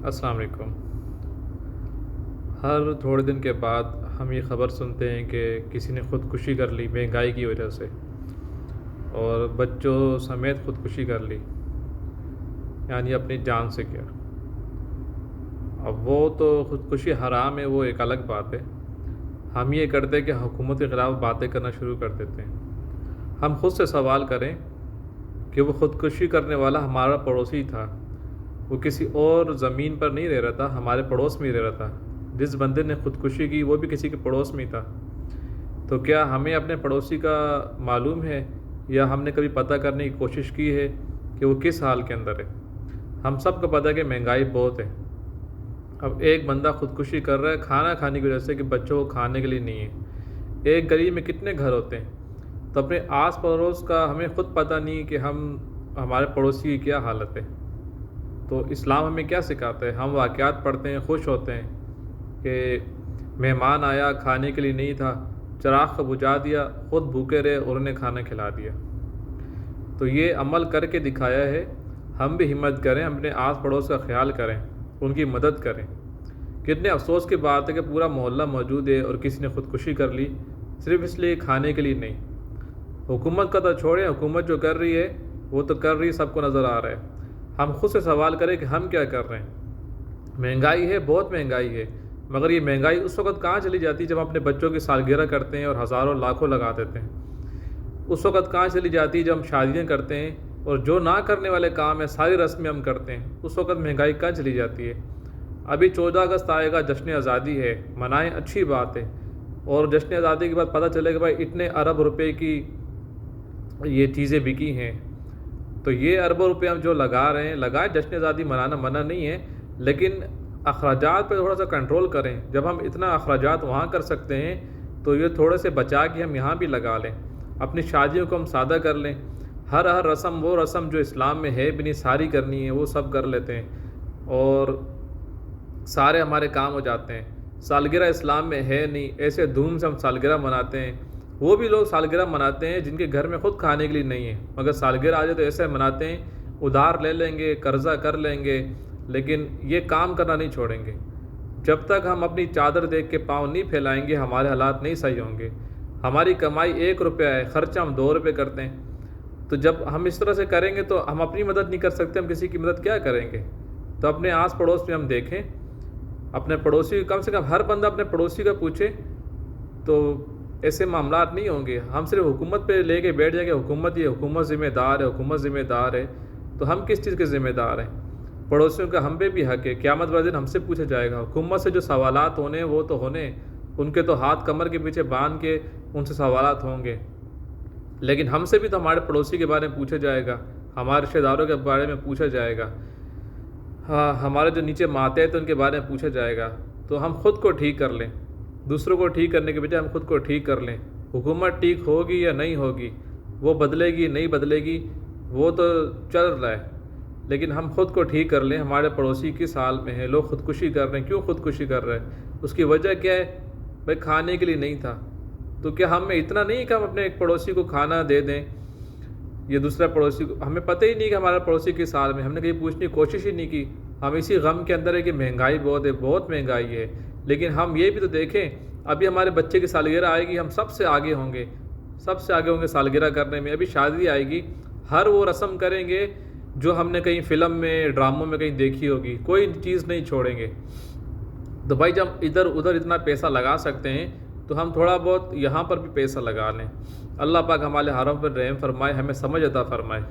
السلام علیکم۔ ہر تھوڑے دن کے بعد ہم یہ خبر سنتے ہیں کہ کسی نے خودکشی کر لی مہنگائی کی وجہ سے، اور بچوں سمیت خودکشی کر لی، یعنی اپنی جان سے کیا۔ اب وہ تو خودکشی حرام ہے، وہ ایک الگ بات ہے۔ ہم یہ کرتے کہ حکومت کے خلاف باتیں کرنا شروع کر دیتے ہیں۔ ہم خود سے سوال کریں کہ وہ خودکشی کرنے والا ہمارا پڑوسی تھا، وہ کسی اور زمین پر نہیں رہ رہا تھا، ہمارے پڑوس میں ہی رہ رہا تھا۔ جس بندے نے خودکشی کی وہ بھی کسی کے پڑوس میں ہی تھا۔ تو کیا ہمیں اپنے پڑوسی کا معلوم ہے، یا ہم نے کبھی پتہ کرنے کی کوشش کی ہے کہ وہ کس حال کے اندر ہے؟ ہم سب کو پتہ ہے کہ مہنگائی بہت ہے۔ اب ایک بندہ خودکشی کر رہا ہے کھانا کھانے کی وجہ سے کہ بچوں کو کھانے کے لیے نہیں ہے۔ ایک گلی میں کتنے گھر ہوتے ہیں؟ تو اپنے آس پڑوس کا ہمیں خود پتہ نہیں کہ ہمارے پڑوسی کی کیا حالت ہے۔ تو اسلام ہمیں کیا سکھاتا ہے؟ ہم واقعات پڑھتے ہیں، خوش ہوتے ہیں کہ مہمان آیا، کھانے کے لیے نہیں تھا، چراغ کو بجھا دیا، خود بھوکے رہے اور انہیں کھانا کھلا دیا۔ تو یہ عمل کر کے دکھایا ہے۔ ہم بھی ہمت کریں، اپنے آس پڑوس کا خیال کریں، ان کی مدد کریں۔ کتنے افسوس کی بات ہے کہ پورا محلہ موجود ہے اور کسی نے خودکشی کر لی، صرف اس لیے کھانے کے لیے نہیں۔ حکومت کا تو چھوڑیں، حکومت جو کر رہی ہے وہ تو کر رہی ہے، سب کو نظر آ رہا ہے۔ ہم خود سے سوال کریں کہ ہم کیا کر رہے ہیں؟ مہنگائی ہے، بہت مہنگائی ہے، مگر یہ مہنگائی اس وقت کہاں چلی جاتی ہے جب ہم اپنے بچوں کی سالگرہ کرتے ہیں اور ہزاروں لاکھوں لگا دیتے ہیں؟ اس وقت کہاں چلی جاتی ہے جب ہم شادیاں کرتے ہیں اور جو نہ کرنے والے کام ہیں ساری رسمیں ہم کرتے ہیں؟ اس وقت مہنگائی کہاں چلی جاتی ہے؟ ابھی 14 اگست آئے گا، جشن آزادی ہے، منائیں، اچھی بات ہے۔ اور جشن آزادی کے بعد پتہ چلے کہ بھائی اتنے ارب روپے کی یہ چیزیں بکی ہیں، تو یہ اربوں روپے ہم جو لگا رہے ہیں، لگائیں، جشن آزادی منانا منع نہیں ہے، لیکن اخراجات پہ تھوڑا سا کنٹرول کریں۔ جب ہم اتنا اخراجات وہاں کر سکتے ہیں تو یہ تھوڑے سے بچا کے ہم یہاں بھی لگا لیں۔ اپنی شادیوں کو ہم سادہ کر لیں، ہر رسم، وہ رسم جو اسلام میں ہے بھی نہیں ساری کرنی ہے، وہ سب کر لیتے ہیں اور سارے ہمارے کام ہو جاتے ہیں۔ سالگرہ اسلام میں ہے نہیں، ایسے دھوم سے ہم سالگرہ مناتے ہیں۔ وہ بھی لوگ سالگرہ مناتے ہیں جن کے گھر میں خود کھانے کے لیے نہیں ہے، مگر سالگرہ آ جائے تو ایسے مناتے ہیں، ادھار لے لیں گے، قرضہ کر لیں گے، لیکن یہ کام کرنا نہیں چھوڑیں گے۔ جب تک ہم اپنی چادر دیکھ کے پاؤں نہیں پھیلائیں گے، ہمارے حالات نہیں صحیح ہوں گے۔ ہماری کمائی 1 روپیہ ہے، خرچہ ہم 2 روپے کرتے ہیں۔ تو جب ہم اس طرح سے کریں گے تو ہم اپنی مدد نہیں کر سکتے، ہم کسی کی مدد کیا کریں گے؟ تو اپنے آس پڑوس میں ہم دیکھیں، اپنے پڑوسی، کم سے کم ہر بندہ اپنے پڑوسی کا پوچھے، تو ایسے معاملات نہیں ہوں گے۔ ہم صرف حکومت پہ لے کے بیٹھ جائیں گے، حکومت یہ حکومت ذمہ دار ہے، حکومت ذمہ دار ہے، تو ہم کس چیز کے ذمہ دار ہیں؟ پڑوسیوں کا ہم پہ بھی حق ہے، قیامت والے دن ہم سے پوچھا جائے گا۔ حکومت سے جو سوالات ہونے وہ تو ہونے، ان کے تو ہاتھ کمر کے پیچھے باندھ کے ان سے سوالات ہوں گے، لیکن ہم سے بھی تو ہمارے پڑوسی کے بارے میں پوچھا جائے گا، ہمارے رشتہ داروں کے بارے میں پوچھا جائے گا، ہاں ہمارے جو نیچے ماتحت ان کے بارے میں پوچھا جائے گا۔ تو ہم خود کو ٹھیک کر لیں، دوسروں کو ٹھیک کرنے کے بجائے ہم خود کو ٹھیک کر لیں۔ حکومت ٹھیک ہوگی یا نہیں ہوگی، وہ بدلے گی نہیں بدلے گی، وہ تو چل رہا ہے، لیکن ہم خود کو ٹھیک کر لیں۔ ہمارے پڑوسی کس حال میں ہیں، لوگ خودکشی کر رہے ہیں، کیوں خودکشی کر رہے ہیں؟ اس کی وجہ کیا ہے؟ بھائی کھانے کے لیے نہیں تھا۔ تو کیا ہم میں اتنا نہیں کہ ہم اپنے ایک پڑوسی کو کھانا دے دیں، یہ دوسرا پڑوسی کو؟ ہمیں پتہ ہی نہیں کہ ہمارا پڑوسی کس حال میں، ہم نے کہیں پوچھنے کی کوشش ہی نہیں کی۔ ہم اسی غم کے اندر ہے کہ مہنگائی بہت ہے، بہت مہنگائی ہے، لیکن ہم یہ بھی تو دیکھیں، ابھی ہمارے بچے کی سالگرہ آئے گی، ہم سب سے آگے ہوں گے، سب سے آگے ہوں گے سالگرہ کرنے میں۔ ابھی شادی آئے گی، ہر وہ رسم کریں گے جو ہم نے کہیں فلم میں، ڈراموں میں کہیں دیکھی ہوگی، کوئی چیز نہیں چھوڑیں گے۔ تو بھائی جب ادھر ادھر اتنا پیسہ لگا سکتے ہیں تو ہم تھوڑا بہت یہاں پر بھی پیسہ لگا لیں۔ اللہ پاک ہمارے حرم پر رحم فرمائے، ہمیں سمجھ عطا فرمائے۔